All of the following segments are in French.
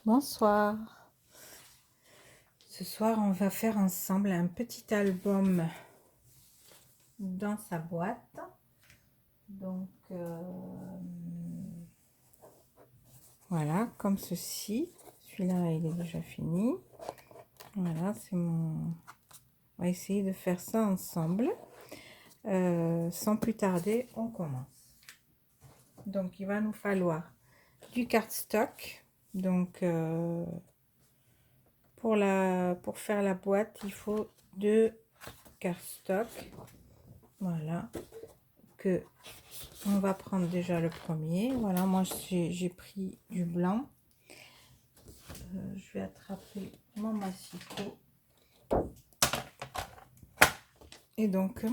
Bonsoir. Ce soir, on va faire ensemble un petit album dans sa boîte. Donc, voilà, comme ceci. Celui-là, il est déjà fini. Voilà, c'est mon... On va essayer de faire ça ensemble. Sans plus tarder, on commence. Donc, il va nous falloir du cardstock. Donc, pour faire la boîte, il faut 2 cardstock. Voilà, que on va prendre déjà le premier. Voilà, moi j'ai pris du blanc. Je vais attraper mon massicot. Et donc,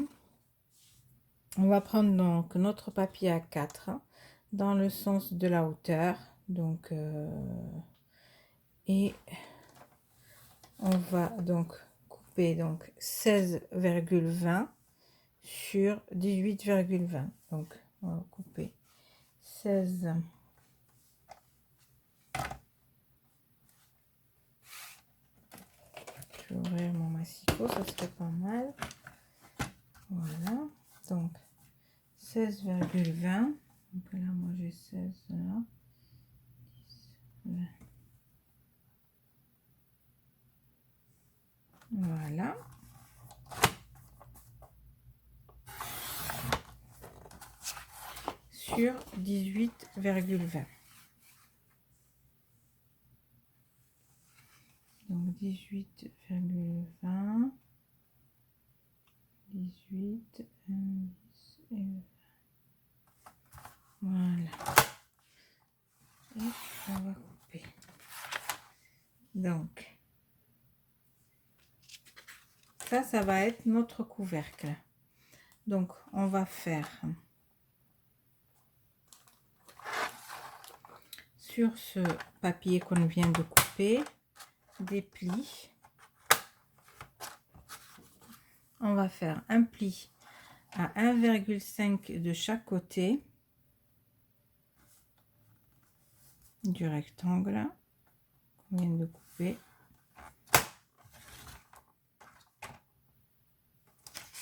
on va prendre donc notre papier A4 dans le sens de la hauteur. Donc, et on va donc couper donc 16,20 sur 18,20. Donc, on va couper 16. Je vais ouvrir mon massicot, ça serait pas mal. Voilà, donc 16,20. Donc là, moi j'ai 16 là. 10, 20. Voilà. Sur 18,20. Donc 18,20. 18, 10 et 20. Voilà. Et on va couper. Donc, ça va être notre couvercle. Donc, on va faire sur ce papier qu'on vient de couper des plis. On va faire un pli à 1,5 de chaque côté du rectangle qu'on vient de couper.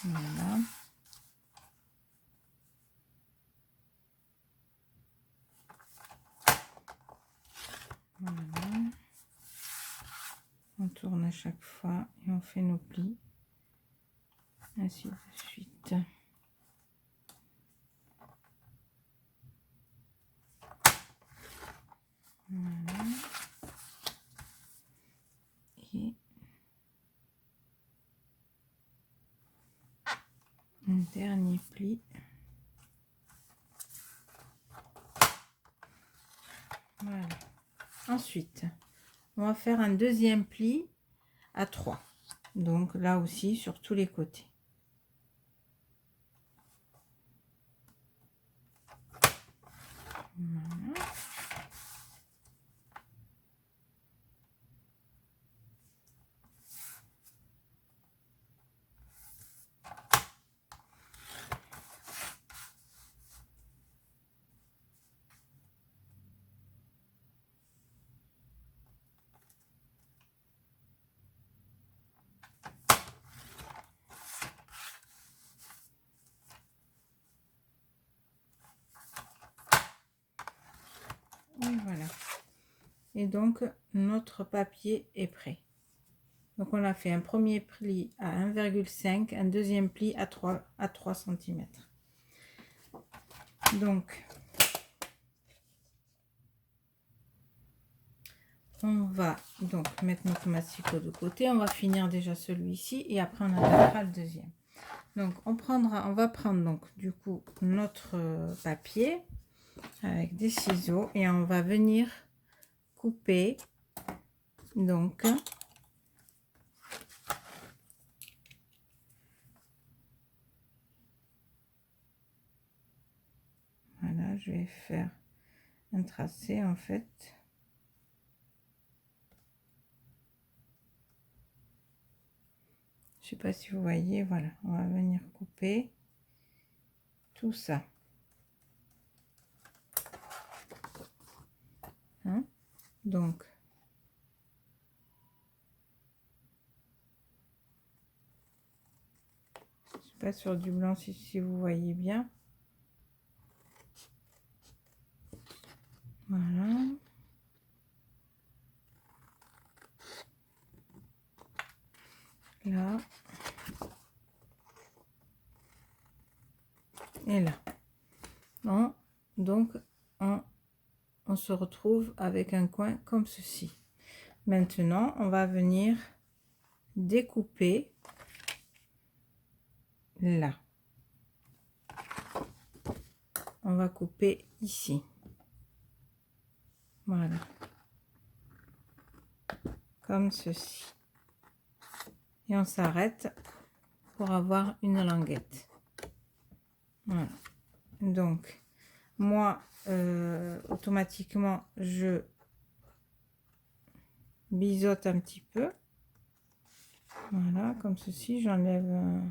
Voilà. Voilà. On tourne à chaque fois et on fait nos plis. Ainsi de suite. Voilà. Et un dernier pli. Voilà. Ensuite, on va faire un deuxième pli à 3. Donc là aussi sur tous les côtés. Voilà. Et voilà. Et donc notre papier est prêt. Donc on a fait un premier pli à 1,5, un deuxième pli à 3 cm. Donc on va donc mettre notre massicot de côté. On va finir déjà celui-ci et après on attaquera le deuxième. Donc on va prendre donc du coup notre papier avec des ciseaux et on va venir couper donc voilà, je vais faire un tracé en fait. Je sais pas si vous voyez, voilà, on va venir couper tout ça. Hein? Donc pas sur du blanc si vous voyez bien. Voilà. Là. Et là. Non, donc, on se retrouve avec un coin comme ceci. Maintenant, on va venir découper là. On va couper ici. Voilà. Comme ceci. Et on s'arrête pour avoir une languette. Voilà. Donc, moi, automatiquement, je biseaute un petit peu. Voilà, comme ceci. J'enlève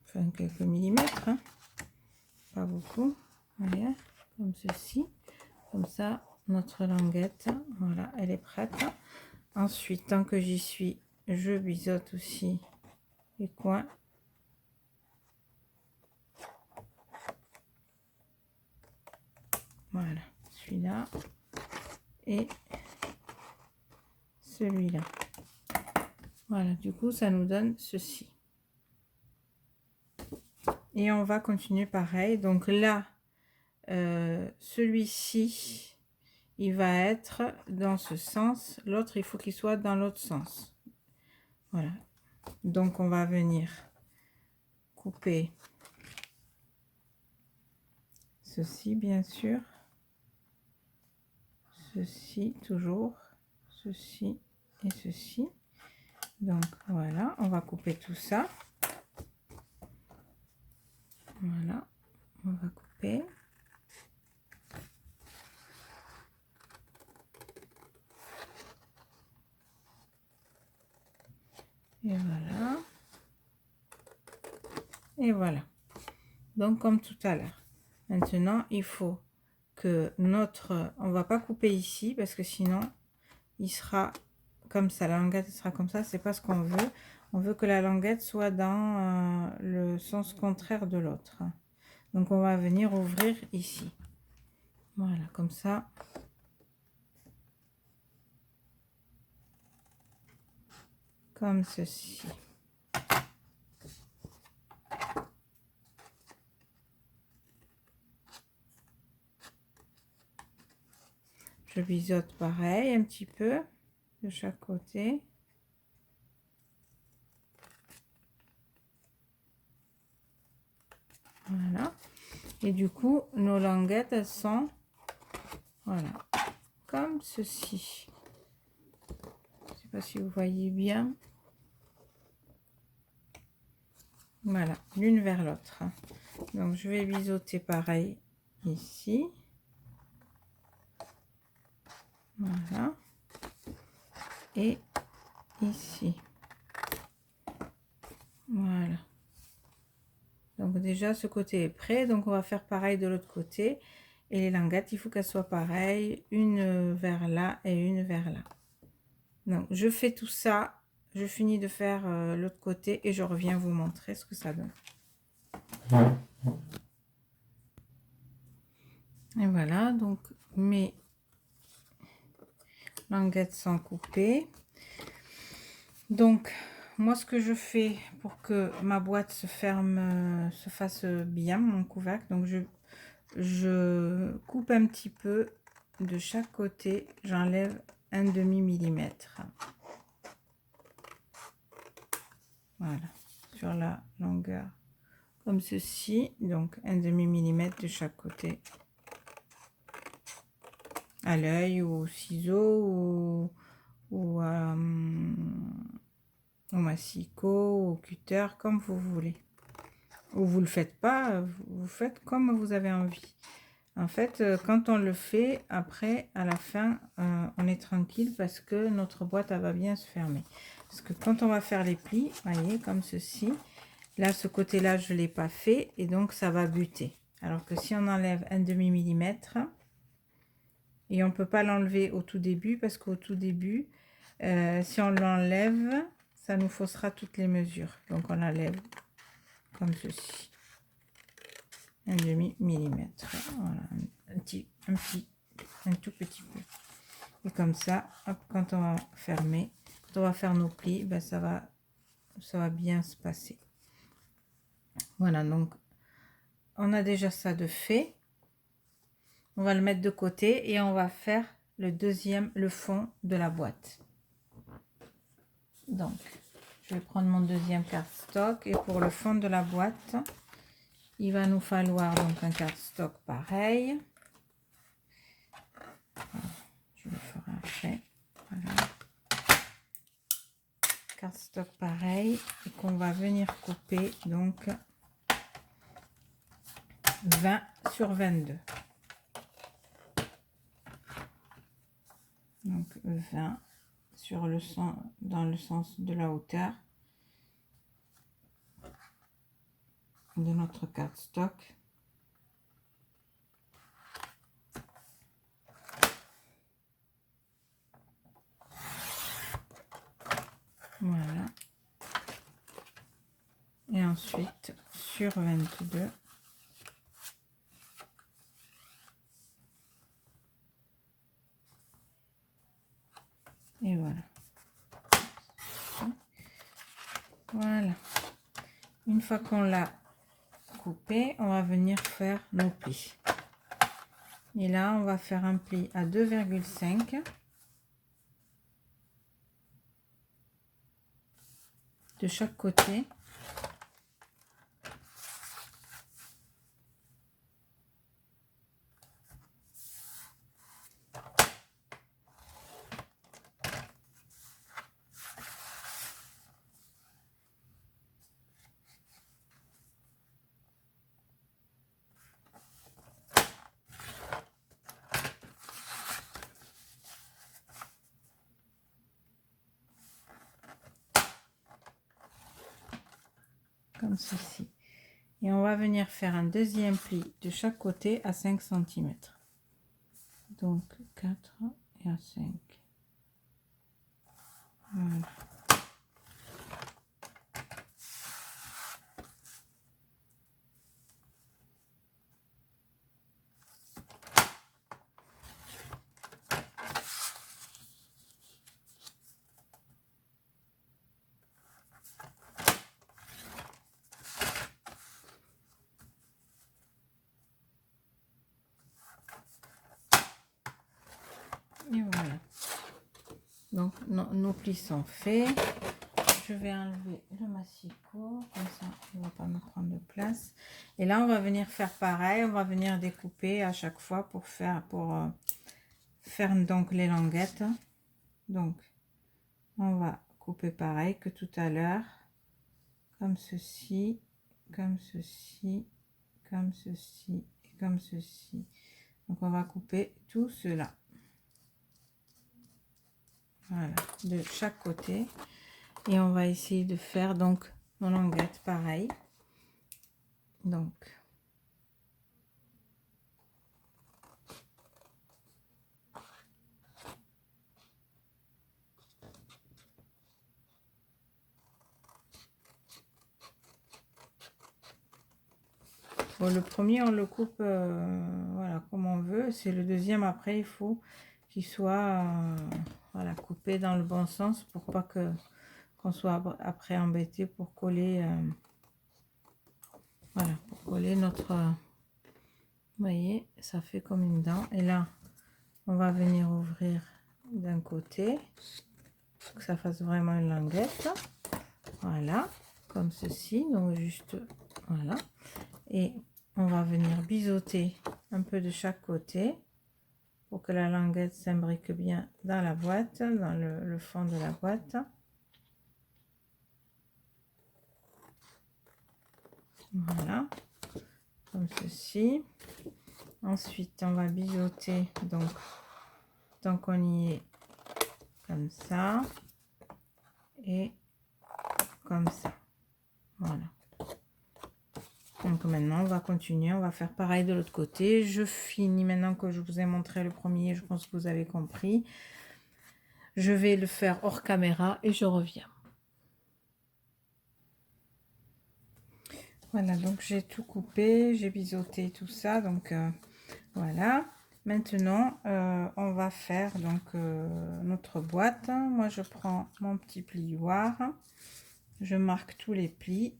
enfin, quelques millimètres. Hein. Pas beaucoup. Voilà, comme ceci. Comme ça, notre languette, voilà, elle est prête. Ensuite, tant que j'y suis, je biseaute aussi les coins. Voilà, celui-là et celui-là. Voilà, du coup, ça nous donne ceci. Et on va continuer pareil. Donc là, celui-ci, il va être dans ce sens. L'autre, il faut qu'il soit dans l'autre sens. Voilà. Donc, on va venir couper ceci, bien sûr. Ceci toujours, ceci et ceci. Donc voilà, on va couper tout ça. Voilà, on va couper. Et voilà. Et voilà. Donc comme tout à l'heure. Maintenant, il faut que notre... On va pas couper ici parce que sinon, il sera comme ça. La languette sera comme ça. C'est pas ce qu'on veut. On veut que la languette soit dans le sens contraire de l'autre. Donc on va venir ouvrir ici. Voilà, comme ça. Comme ceci. Je biseaute pareil un petit peu de chaque côté. Voilà. Et du coup, nos languettes, elles sont, voilà, comme ceci. Je ne sais pas si vous voyez bien. Voilà, l'une vers l'autre. Donc, je vais biseauter pareil ici. Voilà. Et ici. Voilà. Donc, déjà, ce côté est prêt. Donc, on va faire pareil de l'autre côté. Et les languettes, il faut qu'elles soient pareilles. Une vers là et une vers là. Donc, je fais tout ça. Je finis de faire l'autre côté et je reviens vous montrer ce que ça donne. Et voilà, donc mes languettes sont coupées. Donc, moi, ce que je fais pour que ma boîte se ferme, se fasse bien, mon couvercle, donc je coupe un petit peu de chaque côté. J'enlève un demi-millimètre. Voilà, sur la longueur comme ceci, donc un demi-millimètre de chaque côté, à l'œil ou au ciseau ou au massicot, au cutter, comme vous voulez. Ou vous le faites pas, vous faites comme vous avez envie. En fait, quand on le fait, après, à la fin, on est tranquille parce que notre boîte, elle va bien se fermer. Parce que quand on va faire les plis, voyez, comme ceci, là, ce côté-là, je ne l'ai pas fait et donc ça va buter. Alors que si on enlève un demi-millimètre, et on ne peut pas l'enlever au tout début parce qu'au tout début, si on l'enlève, ça nous faussera toutes les mesures. Donc on enlève comme ceci. 1/2 millimètre. Voilà, un tout petit peu. Et comme ça, hop, quand on va fermer, quand on va faire nos plis, ben ça va bien se passer. Voilà, donc on a déjà ça de fait. On va le mettre de côté et on va faire le fond de la boîte. Donc je vais prendre mon deuxième cardstock, et pour le fond de la boîte, il va nous falloir donc un cardstock pareil. Je le ferai après. Voilà. Cardstock pareil, et qu'on va venir couper donc 20 sur 22. Donc 20 sur le sens, dans le sens de la hauteur de notre cardstock. Voilà. Et ensuite sur 22. Et voilà. Voilà. Une fois qu'on l'a coupé, on va venir faire nos plis. Et là, on va faire un pli à 2,5 de chaque côté. Comme ceci. Et on va venir faire un deuxième pli de chaque côté à 5 cm. Donc 4 et à 5. Voilà. Et voilà. Donc nos plis sont faits. Je vais enlever le massicot, comme ça il ne va pas me prendre de place. Et là on va venir faire pareil, on va venir découper à chaque fois pour faire donc les languettes. Donc on va couper pareil que tout à l'heure, comme ceci, comme ceci, comme ceci et comme ceci. Donc on va couper tout cela. Voilà, de chaque côté. Et on va essayer de faire donc nos languettes pareil. Donc bon, le premier on le coupe voilà comme on veut. C'est le deuxième après, il faut qu'il soit voilà, coupé dans le bon sens pour pas qu'on soit après embêté pour coller voilà, pour coller notre vous voyez, ça fait comme une dent. Et là on va venir ouvrir d'un côté pour que ça fasse vraiment une languette. Voilà, comme ceci. Donc juste voilà, et on va venir biseauter un peu de chaque côté pour que la languette s'imbrique bien dans la boîte, dans le fond de la boîte. Voilà, comme ceci. Ensuite on va biseauter donc tant qu'on y est, comme ça et comme ça. Voilà. Donc maintenant on va continuer, on va faire pareil de l'autre côté. Je finis maintenant que je vous ai montré le premier, je pense que vous avez compris. Je vais le faire hors caméra et je reviens. Voilà, donc j'ai tout coupé, j'ai biseauté tout ça, donc voilà. Maintenant, on va faire donc notre boîte. Moi, je prends mon petit plioir, je marque tous les plis.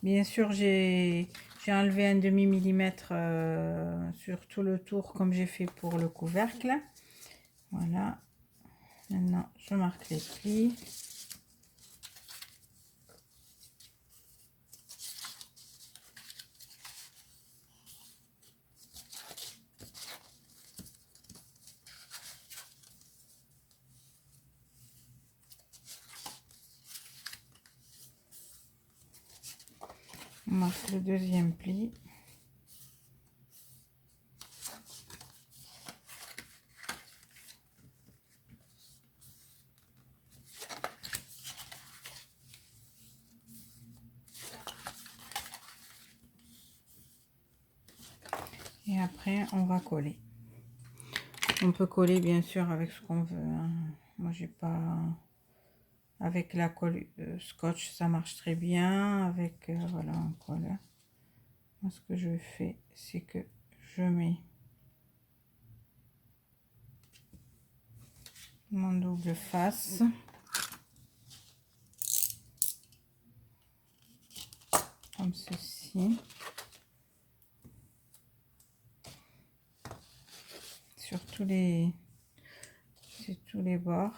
Bien sûr, j'ai enlevé un demi-millimètre sur tout le tour comme j'ai fait pour le couvercle. Voilà. Maintenant, je marque les plis. On marque le deuxième pli. Et après, on va coller. On peut coller bien sûr avec ce qu'on veut, hein. Moi, j'ai pas... Avec la colle scotch, ça marche très bien. Avec, voilà, on colle. Moi, ce que je fais, c'est que je mets mon double face. Comme ceci. Sur tous les bords.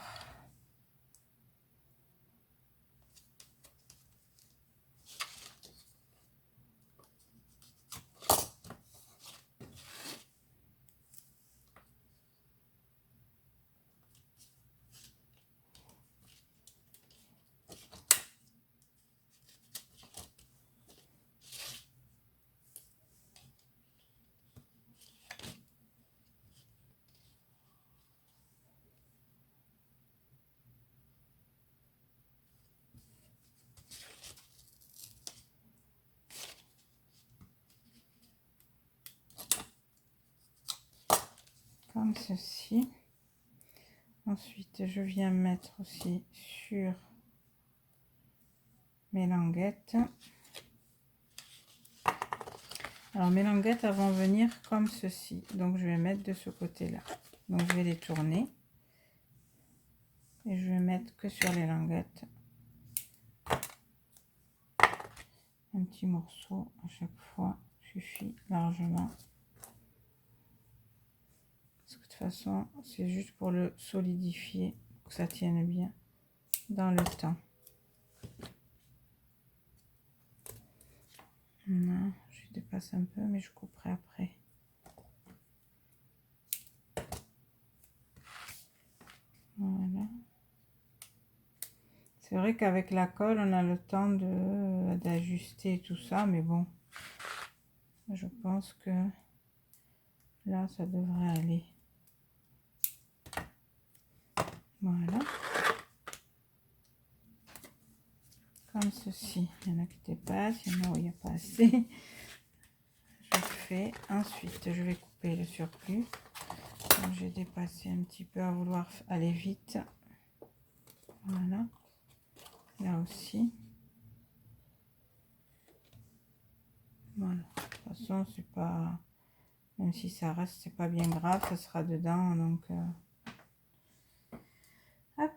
Comme ceci. Ensuite, je viens mettre aussi sur mes languettes. Alors, mes languettes, elles vont venir comme ceci. Donc, je vais mettre de ce côté-là. Donc, je vais les tourner. Et je vais mettre que sur les languettes. Un petit morceau à chaque fois suffit largement. Parce que de toute façon, c'est juste pour le solidifier, pour que ça tienne bien dans le temps. Non, je dépasse un peu, mais je couperai après. Voilà. C'est vrai qu'avec la colle, on a le temps d'ajuster tout ça, mais bon, je pense que là, ça devrait aller. Voilà. Comme ceci. Il y en a qui dépassent, il y en a où il n'y a pas assez. Je fais. Ensuite, je vais couper le surplus. J'ai dépassé un petit peu à vouloir aller vite. Voilà. Là aussi. Voilà. De toute façon, c'est pas... Même si ça reste, c'est pas bien grave. Ça sera dedans, donc... Hop.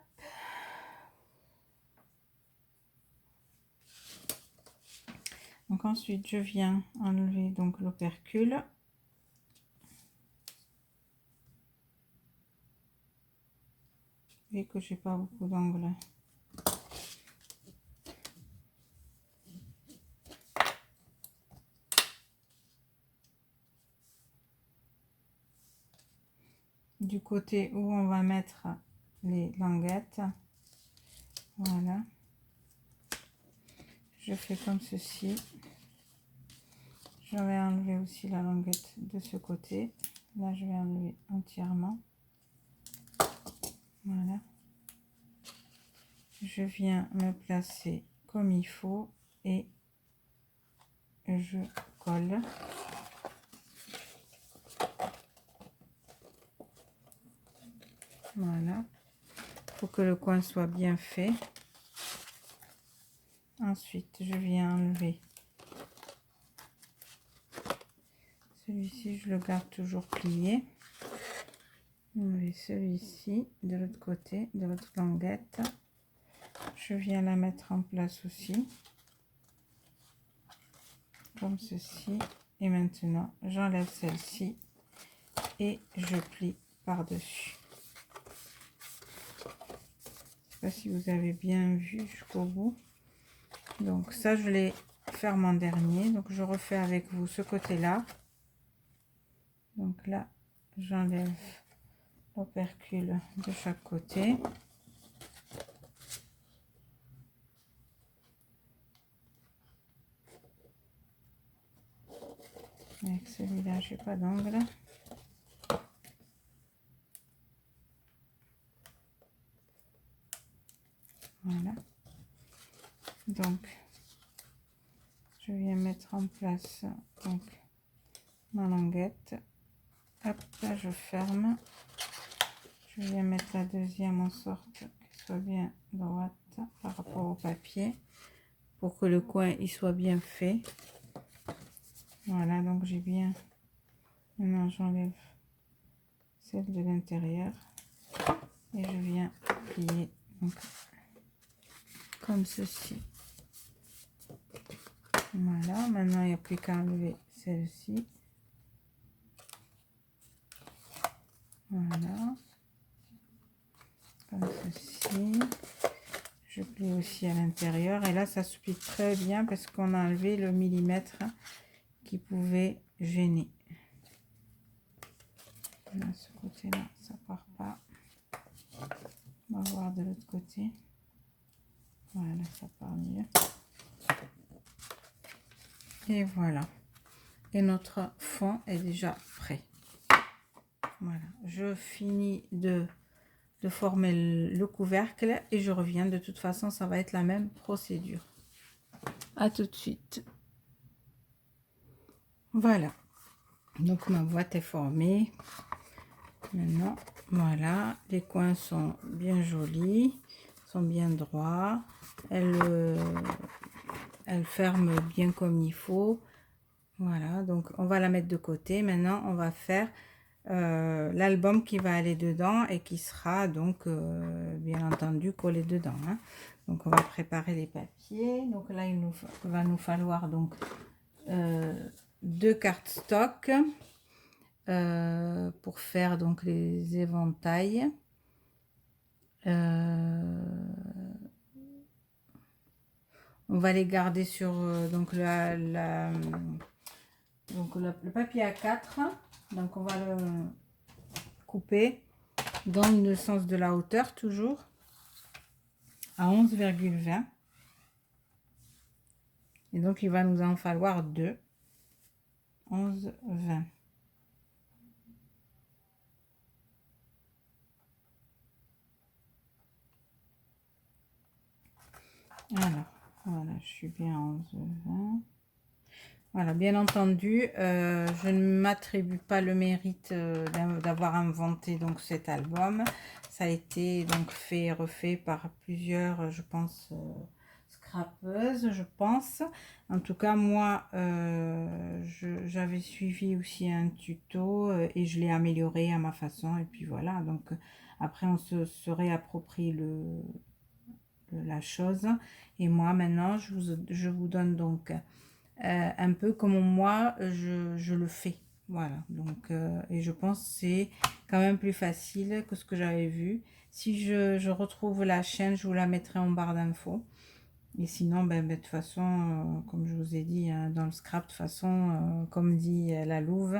Donc ensuite, je viens enlever donc l'opercule. Vu que j'ai pas beaucoup d'angles. Du côté où on va mettre les languettes. Voilà. Je fais comme ceci. Je vais enlever aussi la languette de ce côté. Là, je vais enlever entièrement. Voilà. Je viens me placer comme il faut et je colle. Voilà. Pour que le coin soit bien fait. Ensuite, je viens enlever celui-ci, je le garde toujours plié. Enlever celui-ci de l'autre côté, de l'autre languette. Je viens la mettre en place aussi, comme ceci. Et maintenant, j'enlève celle-ci et je plie par-dessus. Je ne sais pas si vous avez bien vu jusqu'au bout. Donc ça, je l'ai fait en dernier. Donc je refais avec vous ce côté-là. Donc là, j'enlève l'opercule de chaque côté. Avec celui-là, je n'ai pas d'angle. Voilà. Donc, je viens mettre en place donc ma languette. Hop, là je ferme. Je viens mettre la deuxième en sorte qu'elle soit bien droite par rapport au papier pour que le coin il soit bien fait. Voilà, donc j'ai bien. Maintenant j'enlève celle de l'intérieur et je viens plier donc, comme ceci. Voilà, maintenant il n'y a plus qu'à enlever celle-ci. Voilà, comme ceci. Je plie aussi à l'intérieur et là ça se plie très bien parce qu'on a enlevé le millimètre qui pouvait gêner. Là, ce côté là ça part pas. On va voir de l'autre côté. Voilà, ça part mieux. Et voilà, et notre fond est déjà prêt. Voilà, je finis de former le couvercle et je reviens. De toute façon, ça va être la même procédure. À tout de suite. Voilà, donc ma boîte est formée. Maintenant, voilà, les coins sont bien jolis, sont bien droits. Elle ferme bien comme il faut. Voilà, donc on va la mettre de côté. Maintenant, on va faire l'album qui va aller dedans et qui sera donc bien entendu collé dedans, hein. Donc on va préparer les papiers. Donc là il va nous falloir donc 2 cartes stock pour faire donc les éventails. On va les garder sur donc le papier A4. Donc on va le couper dans le sens de la hauteur, toujours à 11,20. Et donc il va nous en falloir 2. 11,20. Alors voilà, je suis bien à 11,20. Voilà, bien entendu, je ne m'attribue pas le mérite d'avoir inventé donc cet album. Ça a été donc fait et refait par plusieurs, je pense, scrapeuses, je pense. En tout cas, moi, j'avais suivi aussi un tuto et je l'ai amélioré à ma façon. Et puis voilà, donc après, on se réapproprie la chose. Et moi, maintenant, je vous donne donc un peu comme moi je le fais. Voilà, donc et je pense que c'est quand même plus facile que ce que j'avais vu. Si je retrouve la chaîne, je vous la mettrai en barre d'infos. Et sinon, de toute façon, comme je vous ai dit, hein, dans le scrap, de toute façon, comme dit la Louve,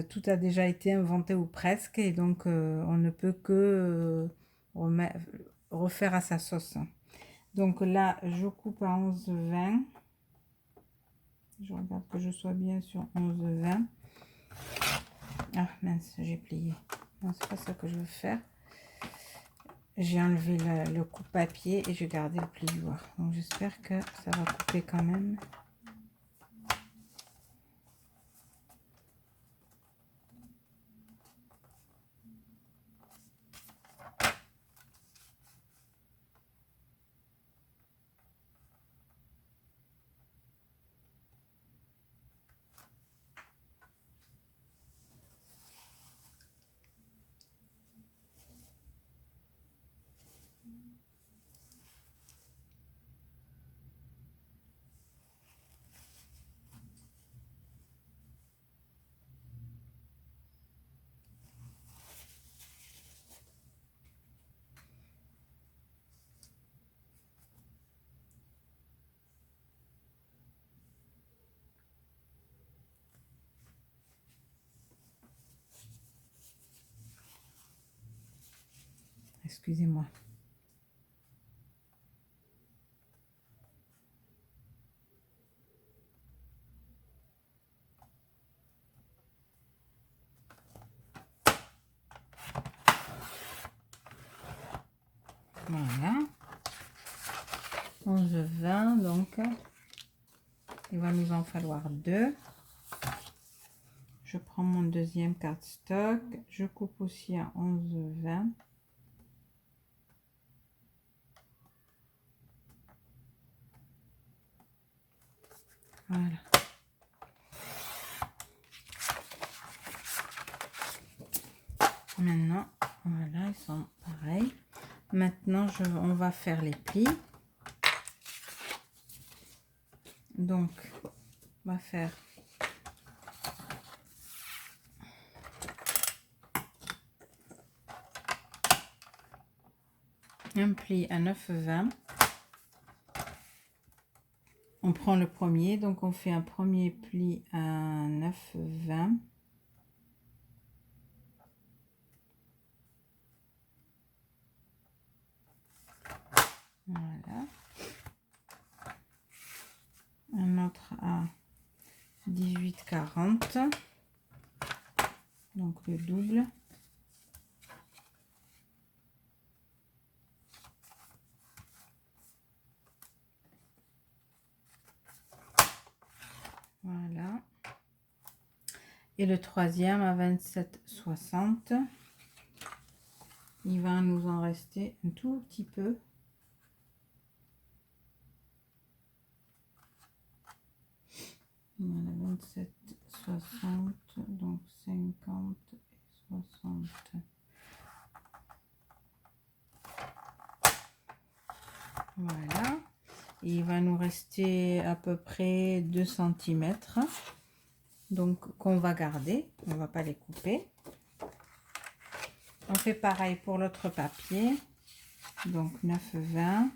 tout a déjà été inventé ou presque. Et donc, on ne peut que refaire à sa sauce. Donc là, je coupe à 11,20. Je regarde que je sois bien sur 11,20. Ah mince, j'ai plié. Non, c'est pas ça que je veux faire. J'ai enlevé le coupe-papier et j'ai gardé le plioir. Donc j'espère que ça va couper quand même. Excusez-moi. Voilà. 11, 20, donc il va nous en falloir 2. Je prends mon deuxième cardstock, je coupe aussi à 11, 20. Voilà. Maintenant, voilà, ils sont pareils. Maintenant, on va faire les plis. Donc, on va faire un pli à 9,20. On prend le premier, donc on fait un premier pli à 9,20. Voilà. Un autre à 18,40. Donc le double. Voilà. Et le troisième à 27,60. Il va nous en rester un tout petit peu. Voilà, 27,60, donc 50 et 60. Voilà. Et il va nous rester à peu près 2 cm. Donc qu'on va garder. On va pas les couper. On fait pareil pour l'autre papier. Donc 9,20.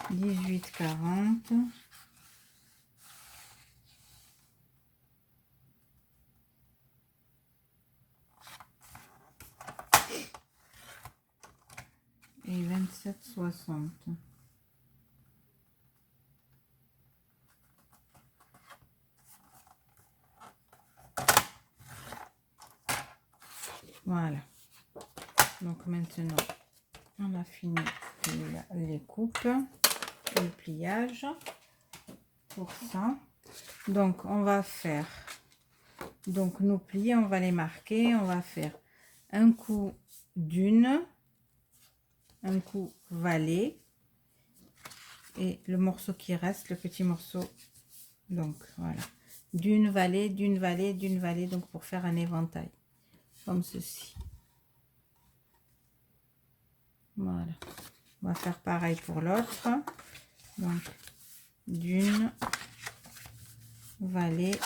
« 18,40 » et 27,60. Voilà. Donc maintenant, on a fini les coupes et le pliage pour ça. Donc on va faire donc nos plis, on va les marquer. On va faire un coup d'une, un coup valet et le morceau qui reste, le petit morceau. Donc voilà, d'une valet, d'une valet, d'une valet, donc pour faire un éventail comme ceci. Voilà, on va faire pareil pour l'autre. Donc d'une valet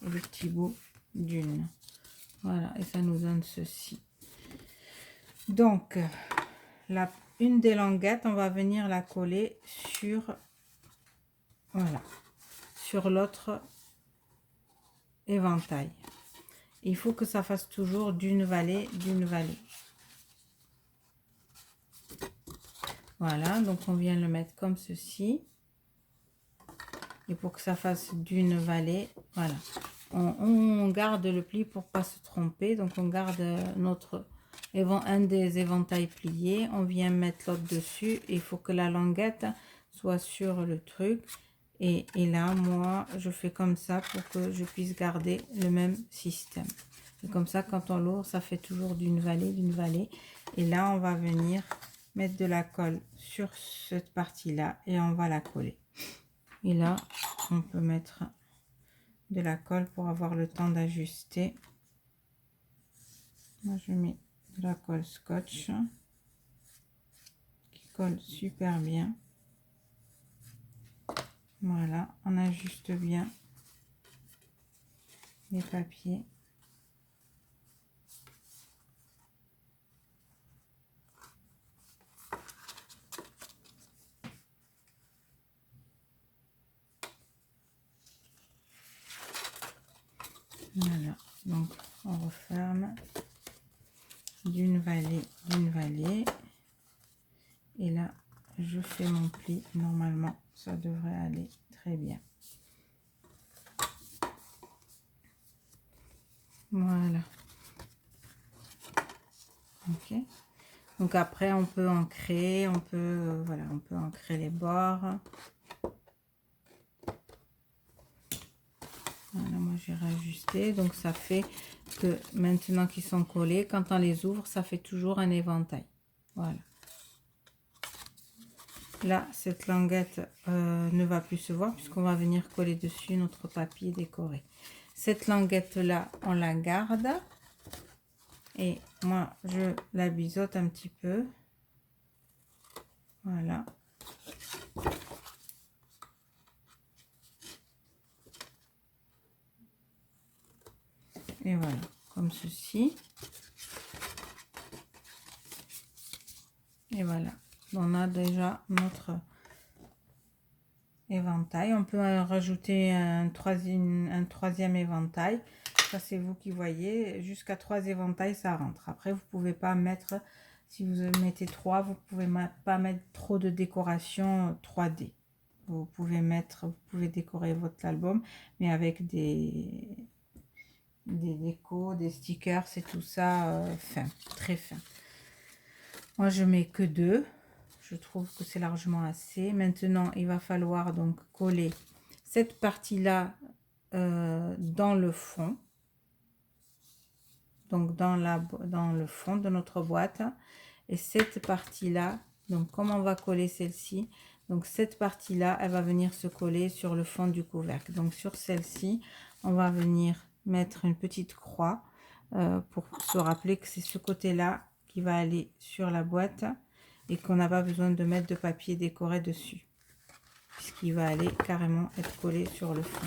et le petit bout d'une. Voilà, et ça nous donne ceci. Donc une des languettes, on va venir la coller sur, voilà, sur l'autre éventail. Il faut que ça fasse toujours d'une valet, d'une valet. Voilà, donc on vient le mettre comme ceci. Et pour que ça fasse d'une valet, voilà, on garde le pli pour pas se tromper. Donc on garde un des éventails pliés, on vient mettre l'autre dessus. Il faut que la languette soit sur le truc. Et là, moi, je fais comme ça pour que je puisse garder le même système. Et comme ça, quand on l'ouvre, ça fait toujours d'une valet, d'une valet. Et là, on va venir mettre de la colle sur cette partie-là et on va la coller. Et là, on peut mettre de la colle pour avoir le temps d'ajuster. Moi, je mets de la colle scotch qui colle super bien. Voilà, on ajuste bien les papiers. Voilà, donc on referme d'une vallée. Et là, je fais mon pli. Normalement, ça devrait aller très bien. Voilà. Ok. Donc après, on peut ancrer, voilà, on peut ancrer les bords. Voilà, moi j'ai rajusté. Donc ça fait que maintenant qu'ils sont collés, quand on les ouvre, ça fait toujours un éventail. Voilà. Là, cette languette ne va plus se voir puisqu'on va venir coller dessus notre papier décoré. Cette languette-là, on la garde. Et moi, je la biseaute un petit peu. Voilà. Et voilà, comme ceci. Et voilà, on a déjà notre éventail. On peut rajouter un troisième éventail. Ça, c'est vous qui voyez. Jusqu'à 3 éventails, ça rentre. Après, vous pouvez pas mettre, si vous mettez 3, vous pouvez pas mettre trop de décoration 3D. Vous pouvez décorer votre album, mais avec des décos, des stickers, c'est tout ça fin, très fin. Moi, je mets que 2. Je trouve que c'est largement assez. Maintenant, il va falloir donc coller cette partie-là dans le fond. Donc, dans le fond de notre boîte. Et cette partie-là, donc comme on va coller celle-ci, donc cette partie-là, elle va venir se coller sur le fond du couvercle. Donc, sur celle-ci, on va venir mettre une petite croix pour se rappeler que c'est ce côté-là qui va aller sur la boîte et qu'on n'a pas besoin de mettre de papier décoré dessus puisqu'il va aller carrément être collé sur le fond.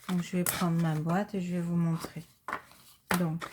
Donc je vais prendre ma boîte et je vais vous montrer. Donc